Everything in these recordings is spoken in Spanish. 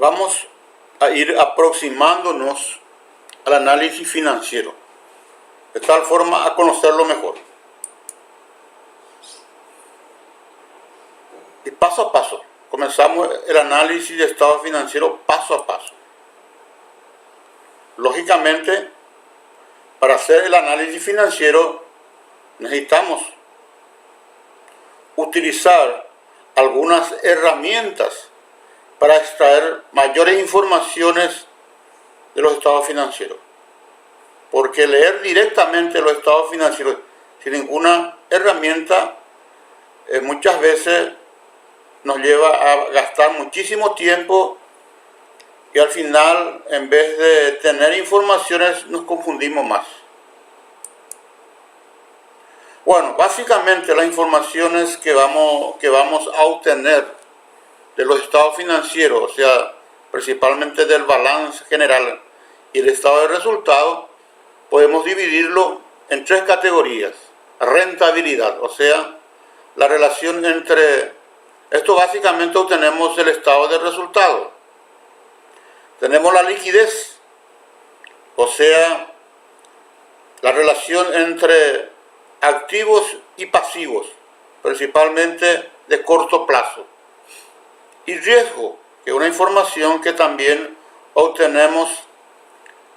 vamos a ir aproximándonos al análisis financiero, de tal forma a conocerlo mejor. Y paso a paso, comenzamos el análisis de estado financiero paso a paso. Lógicamente, para hacer el análisis financiero necesitamos utilizar algunas herramientas para extraer mayores informaciones de los estados financieros. Porque leer directamente los estados financieros sin ninguna herramienta muchas veces nos lleva a gastar muchísimo tiempo y al final, en vez de tener informaciones, nos confundimos más. Bueno, básicamente las informaciones que vamos a obtener de los estados financieros, o sea, principalmente del balance general y el estado de resultados, podemos dividirlo en tres categorías. Rentabilidad, o sea, la relación entre... Esto básicamente obtenemos el estado de resultados. Tenemos la liquidez, o sea, la relación entre activos y pasivos, principalmente de corto plazo. Y riesgo, que es una información que también obtenemos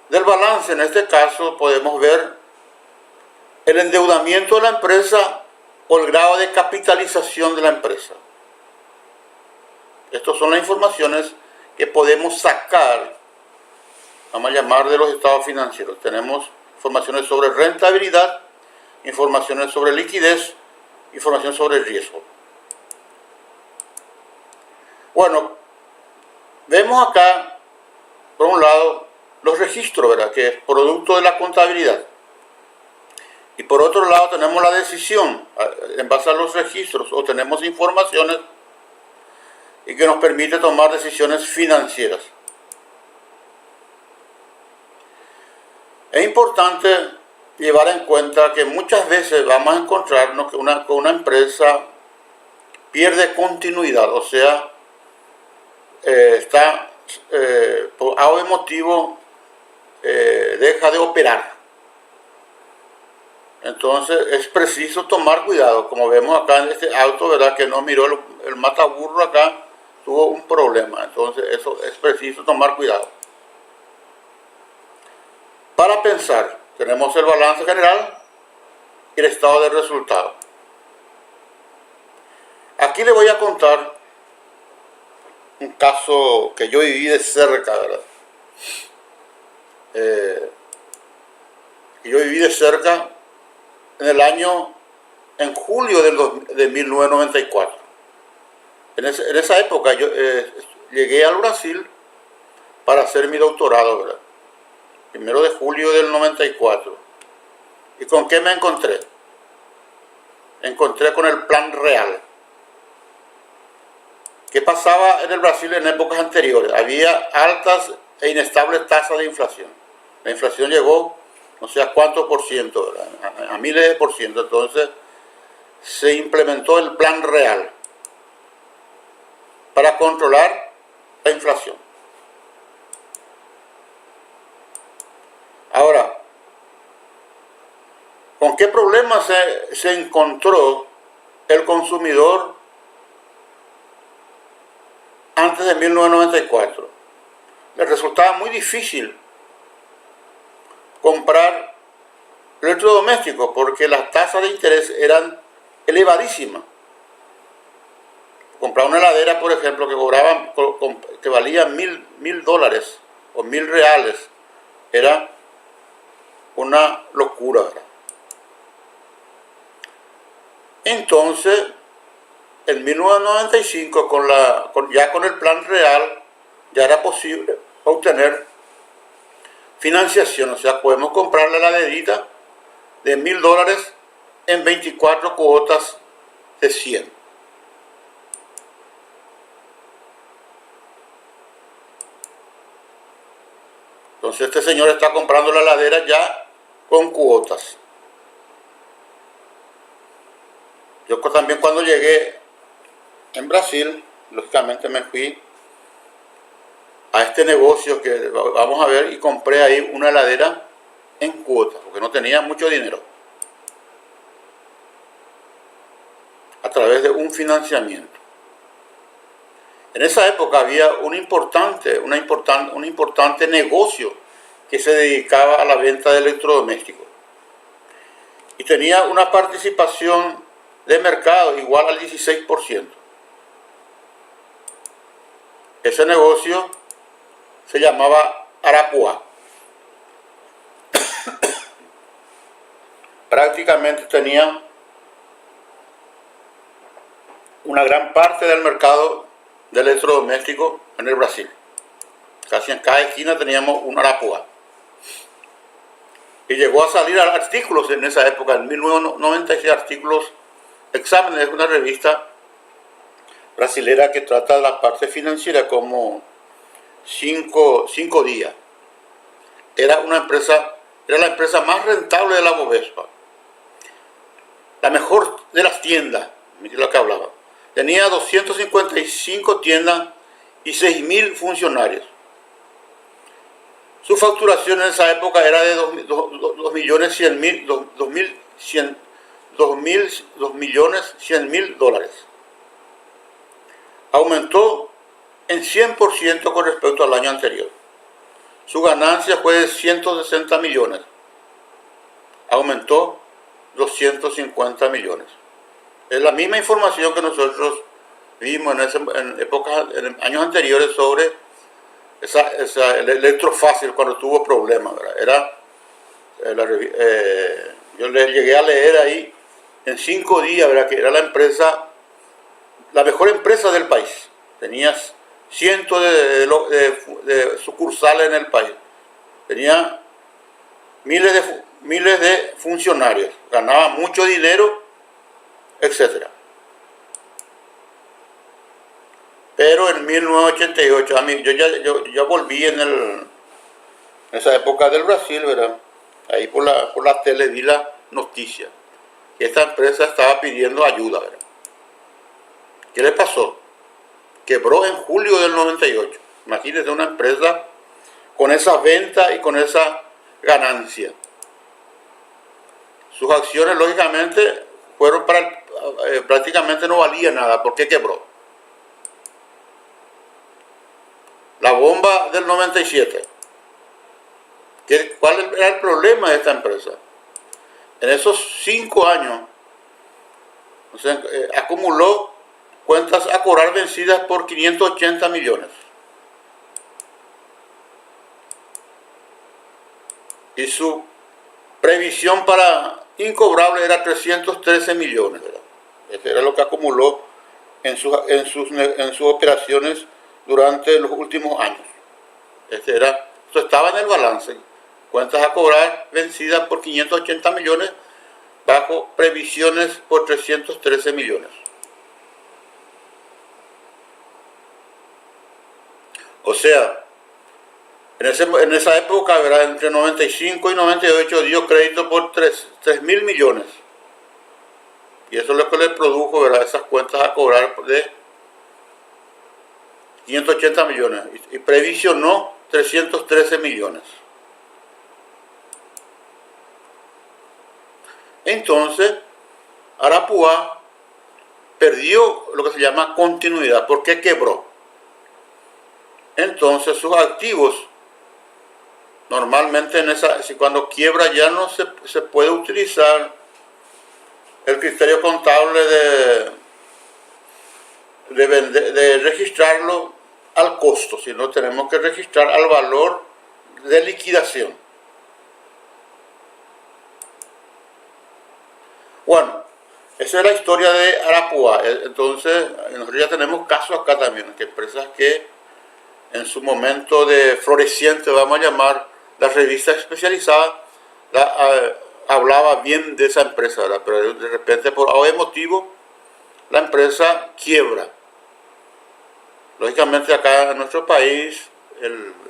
del balance. En este caso podemos ver el endeudamiento de la empresa o el grado de capitalización de la empresa. Estas son las informaciones que podemos sacar, vamos a llamar, de los estados financieros. Tenemos informaciones sobre rentabilidad, informaciones sobre liquidez, información sobre riesgo. Bueno, vemos acá, por un lado, los registros, ¿verdad?, que es producto de la contabilidad. Y por otro lado tenemos la decisión. En base a los registros obtenemos informaciones y que nos permite tomar decisiones financieras. Es importante llevar en cuenta que muchas veces vamos a encontrarnos que una empresa pierde continuidad, o sea, por algo motivo deja de operar. Entonces es preciso tomar cuidado. Como vemos acá en este auto, ¿verdad?, que no miró el mataburro acá, tuvo un problema. Entonces eso es preciso tomar cuidado. Para pensar, tenemos el balance general y el estado de resultados. Aquí le voy a contar un caso que yo viví de cerca, ¿verdad? Yo viví de cerca en julio de 1994. En esa época yo llegué al Brasil para hacer mi doctorado, ¿verdad? 1 de julio del 94. ¿Y con qué me encontré? Encontré con el Plan Real. ¿Qué pasaba en el Brasil en épocas anteriores? Había altas e inestables tasas de inflación. La inflación llegó no sé a cuántos por ciento, ¿verdad?, a miles de por ciento. Entonces se implementó el Plan Real para controlar la inflación. Ahora, ¿con qué problemas se encontró el consumidor antes de 1994? Le resultaba muy difícil comprar electrodomésticos porque las tasas de interés eran elevadísimas. Comprar una heladera, por ejemplo, que valía $1,000 o $1,000, era una locura, ¿verdad? Entonces, en 1995, ya con el Plan Real, ya era posible obtener financiación. O sea, podemos comprar la heladerita de $1,000 en 24 cuotas de 100. Entonces este señor está comprando la heladera ya con cuotas. Yo también, cuando llegué en Brasil, lógicamente me fui a este negocio que vamos a ver y compré ahí una heladera en cuotas, porque no tenía mucho dinero, a través de un financiamiento. En esa época había un importante negocio que se dedicaba a la venta de electrodomésticos y tenía una participación de mercado igual al 16%. Ese negocio se llamaba Arapuá. Prácticamente tenía una gran parte del mercado de electrodomésticos en el Brasil. Casi en cada esquina teníamos un Arapuá. Y llegó a salir artículos en esa época, en 1996, artículos, exámenes de una revista brasilera que trata de la parte financiera como 5 días. Era la empresa más rentable de la Bovespa. La mejor de las tiendas, es lo que hablaba. Tenía 255 tiendas y 6.000 funcionarios. Su facturación en esa época era de 2.100.000 dólares. Aumentó en 100% con respecto al año anterior. Su ganancia fue de 160 millones. Aumentó 250 millones. Es la misma información que nosotros vimos en años anteriores sobre el Electrofácil cuando tuvo problemas, ¿verdad? Yo le llegué a leer ahí en 5 días, ¿verdad? Que era la mejor empresa del país. Tenía cientos de sucursales en el país. Tenía miles de funcionarios. Ganaba mucho dinero, etc. Pero en 1988, yo ya volví en esa época del Brasil, ¿verdad? Ahí por la tele vi la noticia que esta empresa estaba pidiendo ayuda, ¿verdad? ¿Qué le pasó? Quebró en julio del 98. Imagínense una empresa con esa venta y con esa ganancia. Sus acciones, lógicamente, prácticamente no valían nada porque quebró. La bomba del 97. ¿Cuál era el problema de esta empresa? En esos 5 años, acumuló cuentas a cobrar vencidas por 580 millones. Y su previsión para incobrable era 313 millones, ¿verdad? Ese era lo que acumuló en sus operaciones durante los últimos años. Esto estaba en el balance. Cuentas a cobrar vencidas por 580 millones bajo previsiones por 313 millones. O sea, en esa época, ¿verdad? Entre 95 y 98 dio crédito por 3.000 millones. Y eso es lo que le produjo, ¿verdad? Esas cuentas a cobrar de 580 millones. Y previsionó 313 millones. Entonces, Arapuá perdió lo que se llama continuidad, porque quebró. Entonces sus activos, normalmente cuando quiebra ya no se puede utilizar el criterio contable de registrarlo al costo, sino tenemos que registrar al valor de liquidación. Bueno, esa es la historia de Arapuá. Entonces, nosotros ya tenemos casos acá también, que empresas que en su momento de floreciente, vamos a llamar, la revista especializada hablaba bien de esa empresa, ¿verdad? Pero de repente, por algún motivo, la empresa quiebra. Lógicamente acá en nuestro país,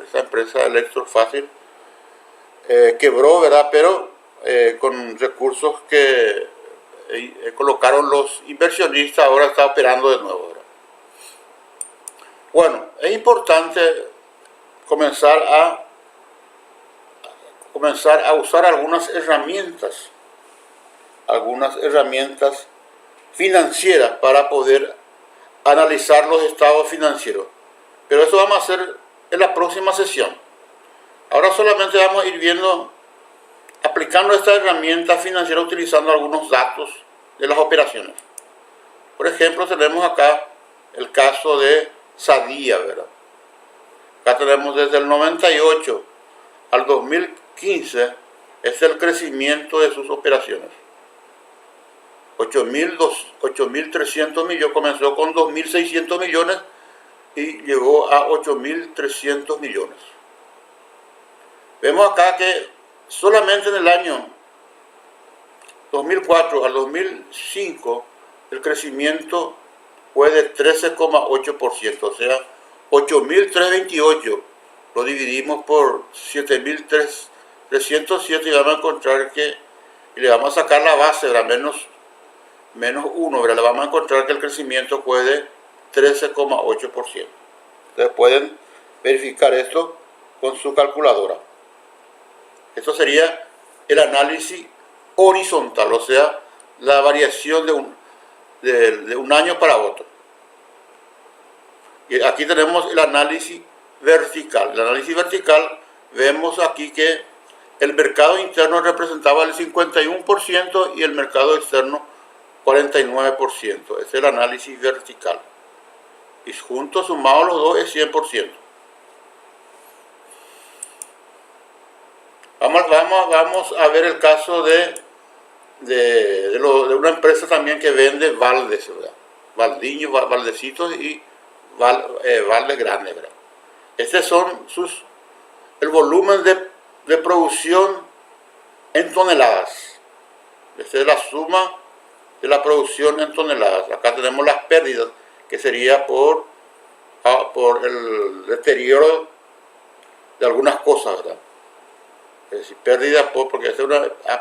esa empresa Electrofácil quebró, ¿verdad? Pero con recursos que colocaron los inversionistas, ahora está operando de nuevo, ¿verdad? Bueno, es importante comenzar a usar algunas herramientas financieras para poder analizar los estados financieros. Pero eso vamos a hacer en la próxima sesión. Ahora solamente vamos a ir viendo, aplicando esta herramienta financiera utilizando algunos datos de las operaciones. Por ejemplo, tenemos acá el caso de Sadia, ¿verdad? Acá tenemos desde el 98 al 2015, es el crecimiento de sus operaciones. 8.300 millones, comenzó con 2.600 millones y llegó a 8.300 millones. Vemos acá que solamente en el año 2004 al 2005 el crecimiento fue de 13,8%, o sea, 8.328 lo dividimos por 7.307 y vamos a encontrar que, y le vamos a sacar la base, ¿verdad? menos 1, ¿verdad? Le vamos a encontrar que el crecimiento fue de 13,8%. Ustedes pueden verificar esto con su calculadora. Esto sería el análisis horizontal, o sea, la variación de un año para otro. Y aquí tenemos el análisis vertical. El análisis vertical, vemos aquí que el mercado interno representaba el 51% y el mercado externo 49%. Es el análisis vertical. Y juntos, sumados los dos, es 100%. Vamos a ver el caso de una empresa también que vende baldes, ¿verdad? Baldiños, baldecitos y baldes grandes, ¿verdad? Estos son el volumen de producción en toneladas. Esta es la suma de la producción en toneladas. Acá tenemos las pérdidas, que sería por el deterioro de algunas cosas, ¿verdad? Es decir, pérdida porque este es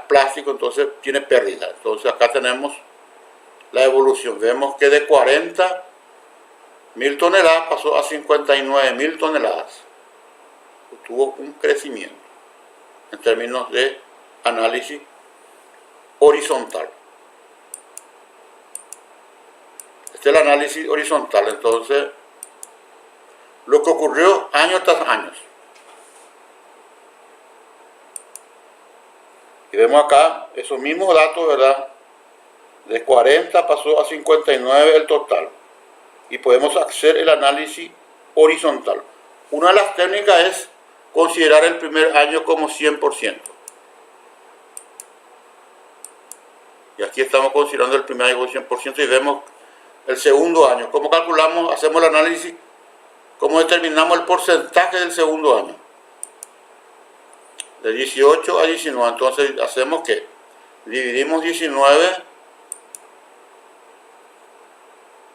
plástico, entonces tiene pérdida. Entonces acá tenemos la evolución. Vemos que de 40.000 toneladas pasó a 59.000 toneladas. Tuvo un crecimiento en términos de análisis horizontal. Este es el análisis horizontal. Entonces, lo que ocurrió año tras año. Y vemos acá esos mismos datos, ¿verdad? De 40 pasó a 59 el total. Y podemos hacer el análisis horizontal. Una de las técnicas es considerar el primer año como 100%. Y aquí estamos considerando el primer año como 100% y vemos el segundo año. ¿Cómo calculamos? Hacemos el análisis. ¿Cómo determinamos el porcentaje del segundo año? De 18 a 19. Entonces hacemos que dividimos 19.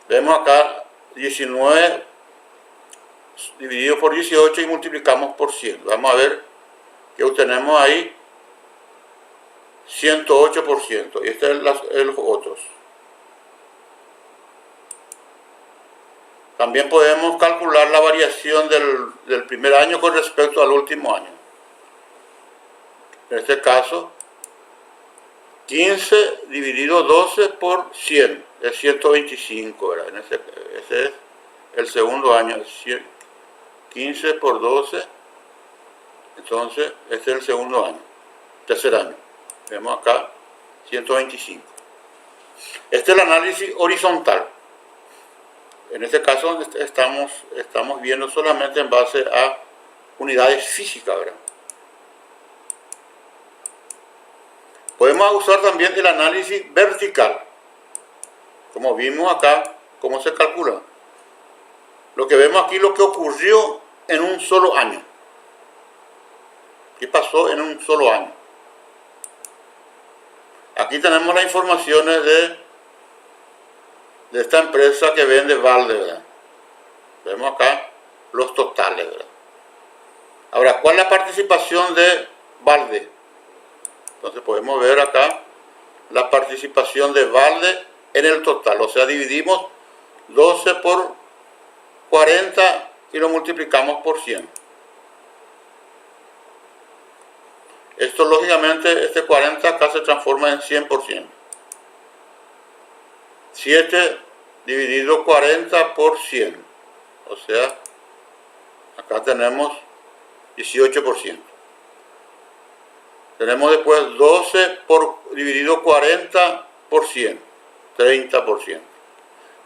Vemos acá 19 dividido por 18 y multiplicamos por 100. Vamos a ver que obtenemos ahí 108%. Y este es los otros. También podemos calcular la variación del primer año con respecto al último año. En este caso, 15 dividido 12 por 100 es 125, ¿verdad? Ese es el segundo año. 15 por 12, entonces este es el segundo año. Tercer año. Vemos acá 125. Este es el análisis horizontal. En este caso estamos viendo solamente en base a unidades físicas, ¿verdad? Podemos usar también el análisis vertical. Como vimos acá, cómo se calcula. Lo que vemos aquí, lo que ocurrió en un solo año. ¿Qué pasó en un solo año? Aquí tenemos las informaciones de esta empresa que vende balde, ¿verdad? Vemos acá los totales, ¿verdad? Ahora, ¿cuál es la participación de balde? Entonces podemos ver acá la participación de balde en el total. O sea, dividimos 12 por 40 y lo multiplicamos por 100. Esto lógicamente, este 40 acá se transforma en 100%. 7 dividido 40 por 100. O sea, acá tenemos 18%. Tenemos después 12 dividido 40 por 100. 30%.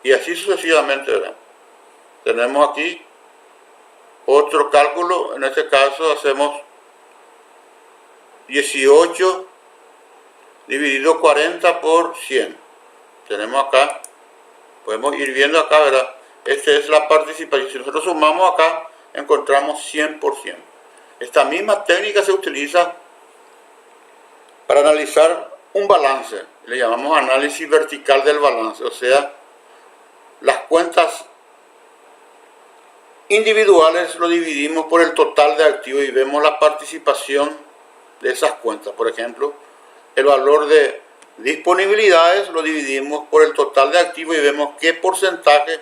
Y así sucesivamente, ¿verdad? Tenemos aquí otro cálculo. En este caso hacemos 18 dividido 40 por 100. Tenemos acá, podemos ir viendo acá, ¿verdad? Esta es la participación. Si nosotros sumamos acá, encontramos 100%. Esta misma técnica se utiliza para analizar un balance. Le llamamos análisis vertical del balance. O sea, las cuentas individuales lo dividimos por el total de activos y vemos la participación de esas cuentas. Por ejemplo, el valor de disponibilidades lo dividimos por el total de activos y vemos qué porcentaje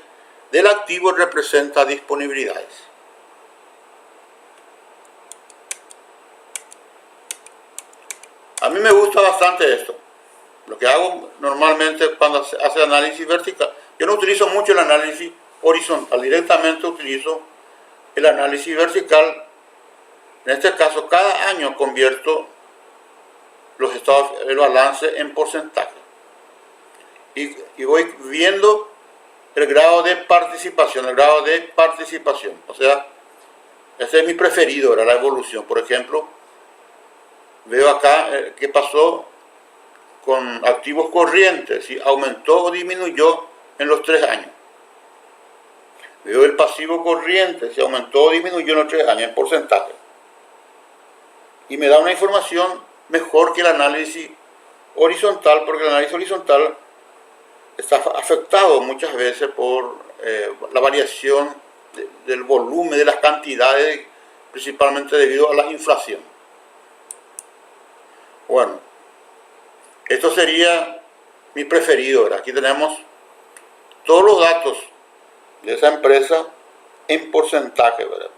del activo representa disponibilidades. A mí me gusta bastante esto. Lo que hago normalmente cuando hace análisis vertical, yo no utilizo mucho el análisis horizontal, directamente utilizo el análisis vertical. En este caso, cada año convierto los estados, el balance en porcentaje. Y voy viendo el grado de participación, O sea, ese es mi preferido, era la evolución. Por ejemplo, veo acá qué pasó con activos corrientes, si aumentó o disminuyó en los 3 años. Veo el pasivo corriente, si aumentó o disminuyó en los 3 años en porcentaje. Y me da una información mejor que el análisis horizontal, porque el análisis horizontal está afectado muchas veces por la variación del volumen, de las cantidades, principalmente debido a la inflación. Bueno, esto sería mi preferido. ¿Verdad? Aquí tenemos todos los datos de esa empresa en porcentaje. ¿Verdad?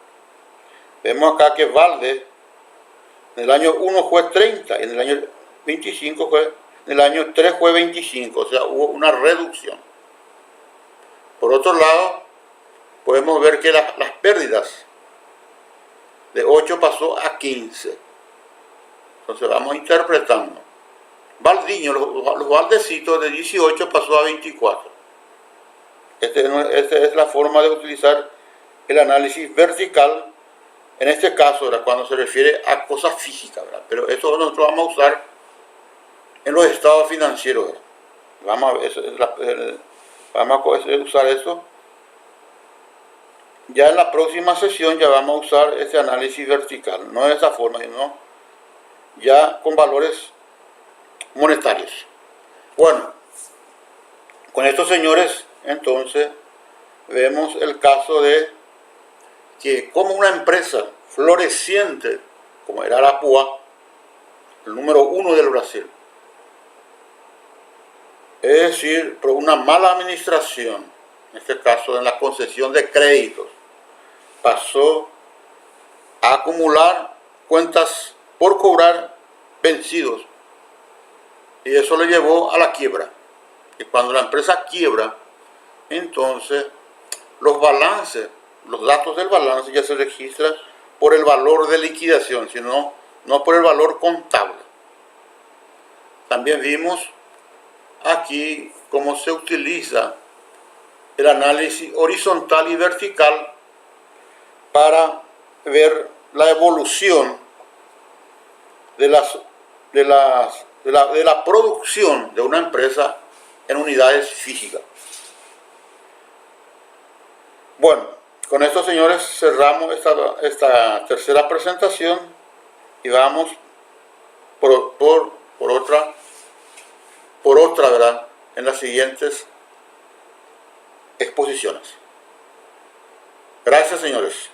Vemos acá que Valde en el año 1 fue 30, en el año 25 fue, en el año 3 fue 25, o sea, hubo una reducción. Por otro lado, podemos ver que las pérdidas de 8 pasó a 15. Entonces vamos interpretando. Valdiño, los baldecitos de 18 pasó a 24. Esta es la forma de utilizar el análisis vertical. En este caso, ¿verdad? Cuando se refiere a cosas físicas, ¿verdad? Pero esto nosotros vamos a usar en los estados financieros. ¿Verdad? Vamos a usar eso. Ya en la próxima sesión ya vamos a usar este análisis vertical, no de esa forma, sino ya con valores monetarios. Bueno, con estos señores, entonces, vemos el caso de que como una empresa floreciente, como era Arapuá, el número 1 del Brasil, es decir, por una mala administración, en este caso en la concesión de créditos, pasó a acumular cuentas por cobrar vencidos, y eso le llevó a la quiebra. Y cuando la empresa quiebra, entonces los balances, los datos del balance ya se registran por el valor de liquidación, sino no por el valor contable. También vimos aquí cómo se utiliza el análisis horizontal y vertical para ver la evolución de la producción de una empresa en unidades físicas. Bueno, con esto, señores, cerramos esta tercera presentación y vamos por otra, ¿verdad?, en las siguientes exposiciones. Gracias, señores.